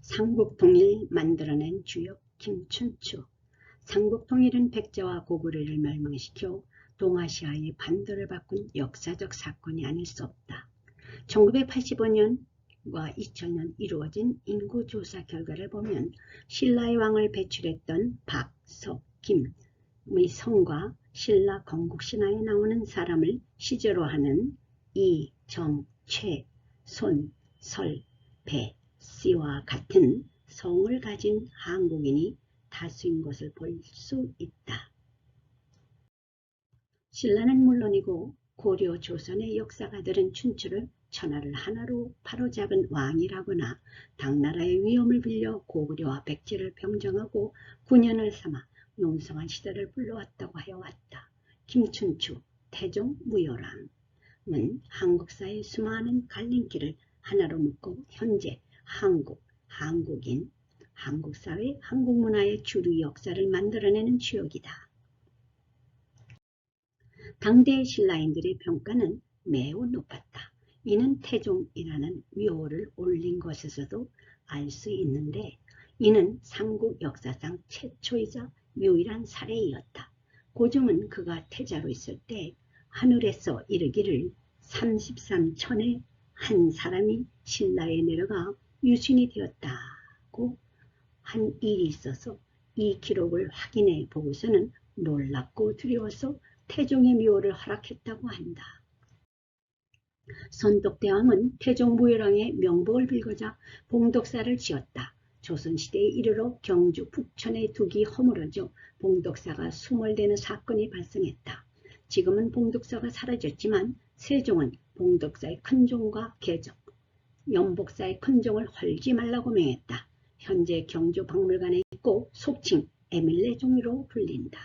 삼국통일 만들어낸 주역 김춘추. 삼국통일은 백제와 고구려를 멸망시켜 동아시아의 반도를 바꾼 역사적 사건이 아닐 수 없다. 1985년과 2000년 이루어진 인구조사 결과를 보면 신라의 왕을 배출했던 박, 석, 김의 성과 신라 건국신화에 나오는 사람을 시조로 하는 이, 정, 최, 손, 설, 배, 씨와 같은 성을 가진 한국인이 다수인 것을 볼 수 있다. 신라는 물론이고 고려 조선의 역사가들은 춘추를 천하를 하나로 바로잡은 왕이라거나 당나라의 위엄을 빌려 고구려와 백제를 평정하고 9년을 삼아 농성한 시대를 불러왔다고 하여왔다. 김춘추, 태종 무열왕은 한국사의 수많은 갈림길을 하나로 묶고 현재 한국, 한국인, 한국사회, 한국문화의 주류 역사를 만들어내는 주역이다. 당대 신라인들의 평가는 매우 높았다. 이는 태종이라는 묘를 올린 것에서도 알 수 있는데 이는 삼국 역사상 최초이자 유일한 사례이었다. 고종은 그가 태자로 있을 때 하늘에서 이르기를 33천의 한 사람이 신라에 내려가 유신이 되었다고 한 일이 있어서 이 기록을 확인해 보고서는 놀랍고 두려워서 태종의 묘를 허락했다고 한다. 선덕대왕은 태종 무열왕의 명복을 빌고자 봉덕사를 지었다. 조선시대에 이르러 경주 북천의 둑이 허물어져 봉덕사가 수몰되는 사건이 발생했다. 지금은 봉덕사가 사라졌지만 세종은 봉덕사의 큰종과 개종, 연복사의 큰종을 헐지 말라고 명했다. 현재 경주 박물관에 있고 속칭 에밀레 종이로 불린다.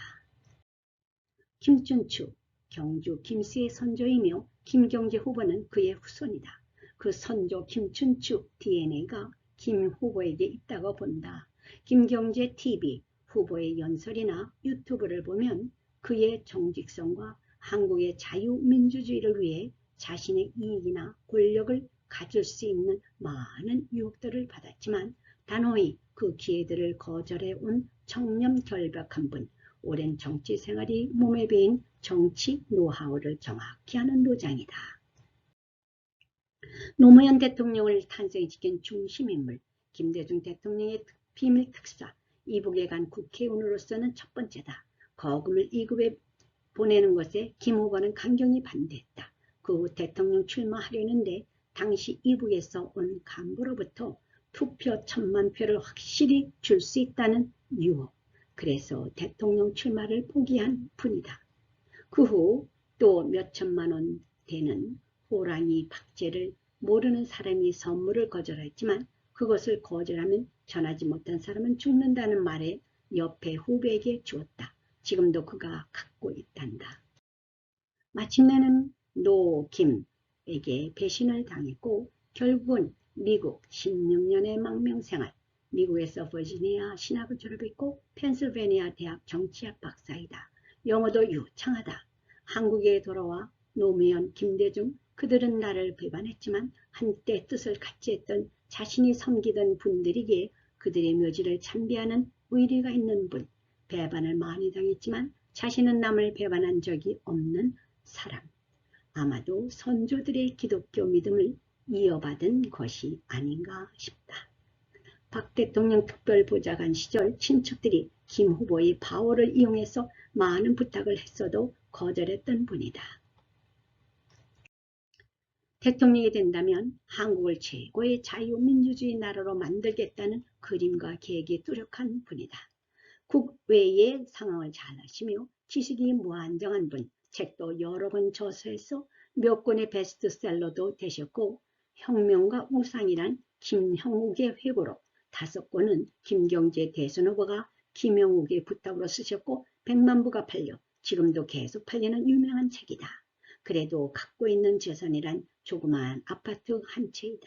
김춘추, 경주 김씨의 선조이며 김경재 후보는 그의 후손이다. 그 선조 김춘추 DNA가 김 후보에게 있다고 본다. 김경재 TV 후보의 연설이나 유튜브를 보면 그의 정직성과 한국의 자유민주주의를 위해 자신의 이익이나 권력을 가질 수 있는 많은 유혹들을 받았지만 단호히 그 기회들을 거절해온 청렴결백한 분, 오랜 정치 생활이 몸에 배인 정치 노하우를 정확히 하는 노장이다. 노무현 대통령을 탄생시킨 중심인물, 김대중 대통령의 비밀 특사, 이북에 간 국회의원으로서는 첫 번째다. 거금을 2급에 보내는 것에 김 후보는 강경히 반대했다. 그 후 대통령 출마하려는데 당시 이북에서 온 간부로부터 투표 1000만 표를 확실히 줄 수 있다는 유혹, 그래서 대통령 출마를 포기한 분이다. 그 후 또 몇천만 원 되는 호랑이 박제를 모르는 사람이 선물을 거절했지만 그것을 거절하면 전하지 못한 사람은 죽는다는 말에 옆에 후배에게 주었다. 지금도 그가 갖고 있단다. 마침내는 노 김에게 배신을 당했고 결국은 미국 16년의 망명생활, 미국에서 버지니아 신학을 졸업했고 펜실베니아 대학 정치학 박사이다. 영어도 유창하다. 한국에 돌아와 노무현, 김대중 그들은 나를 배반했지만 한때 뜻을 같이 했던 자신이 섬기던 분들에게 그들의 묘지를 참배하는 의리가 있는 분, 배반을 많이 당했지만 자신은 남을 배반한 적이 없는 사람, 아마도 선조들의 기독교 믿음을 이어받은 것이 아닌가 싶다. 박 대통령 특별보좌관 시절 친척들이 김 후보의 파워를 이용해서 많은 부탁을 했어도 거절했던 분이다. 대통령이 된다면 한국을 최고의 자유민주주의 나라로 만들겠다는 그림과 계획이 뚜렷한 분이다. 국외의 상황을 잘 아시며 지식이 무한정한 분, 책도 여러 권 저서해서 몇 권의 베스트셀러도 되셨고 혁명과 우상이란 김형욱의 회고로 5권은 김경재 대선 후보가 김형욱의 부탁으로 쓰셨고 100만 부가 팔려 지금도 계속 팔리는 유명한 책이다. 그래도 갖고 있는 재산이란 조그마한 아파트 한 채이다.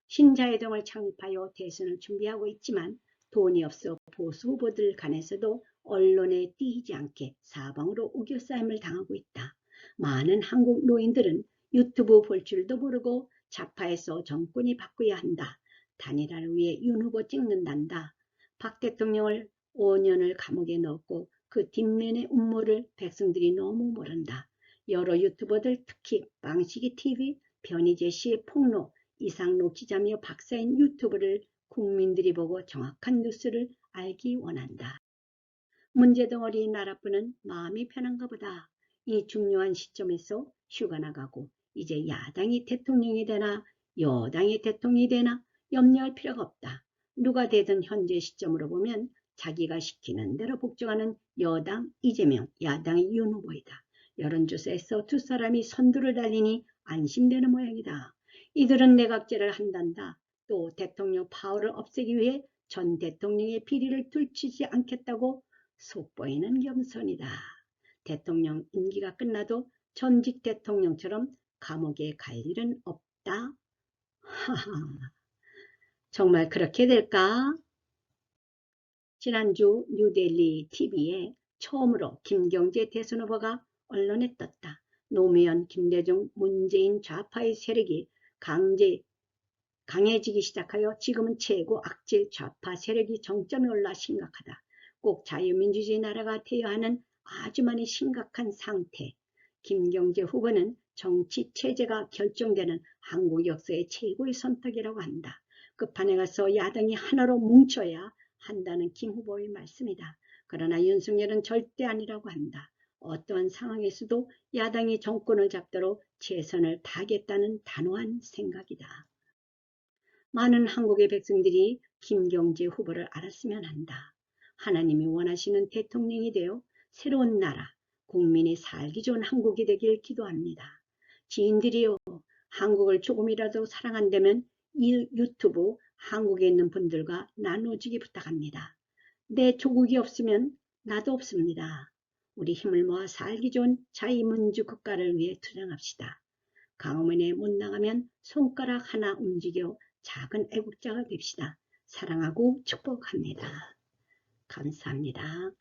신자유당을 창립하여 대선을 준비하고 있지만 돈이 없어 보수 후보들 간에서도 언론에 띄지 않게 사방으로 우겨싸임을 당하고 있다. 많은 한국 노인들은 유튜브 볼 줄도 모르고 좌파에서 정권이 바꿔야 한다. 단일화를 위해 윤 후보 찍는단다. 박 대통령을 5년을 감옥에 넣었고 그 뒷면의 음모를 백성들이 너무 모른다. 여러 유튜버들 특히 빵식이 TV, 변희재 씨의 폭로, 이상록 기자며 박사인 유튜브를 국민들이 보고 정확한 뉴스를 알기 원한다. 문제덩어리 나라뿐은 마음이 편한가 보다. 이 중요한 시점에서 휴가 나가고 이제 야당이 대통령이 되나 여당이 대통령이 되나 염려할 필요가 없다. 누가 되든 현재 시점으로 보면 자기가 시키는 대로 복종하는 여당 이재명, 야당 윤 후보이다. 여론조사에서 두 사람이 선두를 달리니 안심되는 모양이다. 이들은 내각제를 한단다. 또 대통령 파워를 없애기 위해 전 대통령의 비리를 들추지 않겠다고 속보이는 겸손이다. 대통령 임기가 끝나도 전직 대통령처럼 감옥에 갈 일은 없다. 하하, 정말 그렇게 될까? 지난주 뉴델리 TV에 처음으로 김경재 대선 후보가 언론에 떴다. 노무현, 김대중, 문재인 좌파의 세력이 강해지기 시작하여 지금은 최고 악질 좌파 세력이 정점에 올라 심각하다. 꼭 자유민주주의 나라가 되어야 하는 아주 많이 심각한 상태. 김경재 후보는 정치 체제가 결정되는 한국 역사의 최고의 선택이라고 한다. 끝판에 가서 야당이 하나로 뭉쳐야 한다는 김 후보의 말씀이다. 그러나 윤석열은 절대 아니라고 한다. 어떠한 상황에서도 야당이 정권을 잡도록 최선을 다하겠다는 단호한 생각이다. 많은 한국의 백성들이 김경재 후보를 알았으면 한다. 하나님이 원하시는 대통령이 되어 새로운 나라, 국민이 살기 좋은 한국이 되길 기도합니다. 지인들이요, 한국을 조금이라도 사랑한다면 이 유튜브 한국에 있는 분들과 나눠주기 부탁합니다. 내 조국이 없으면 나도 없습니다. 우리 힘을 모아 살기 좋은 자유민주 국가를 위해 투쟁합시다. 강화문에 못 나가면 손가락 하나 움직여 작은 애국자가 됩시다. 사랑하고 축복합니다. 감사합니다.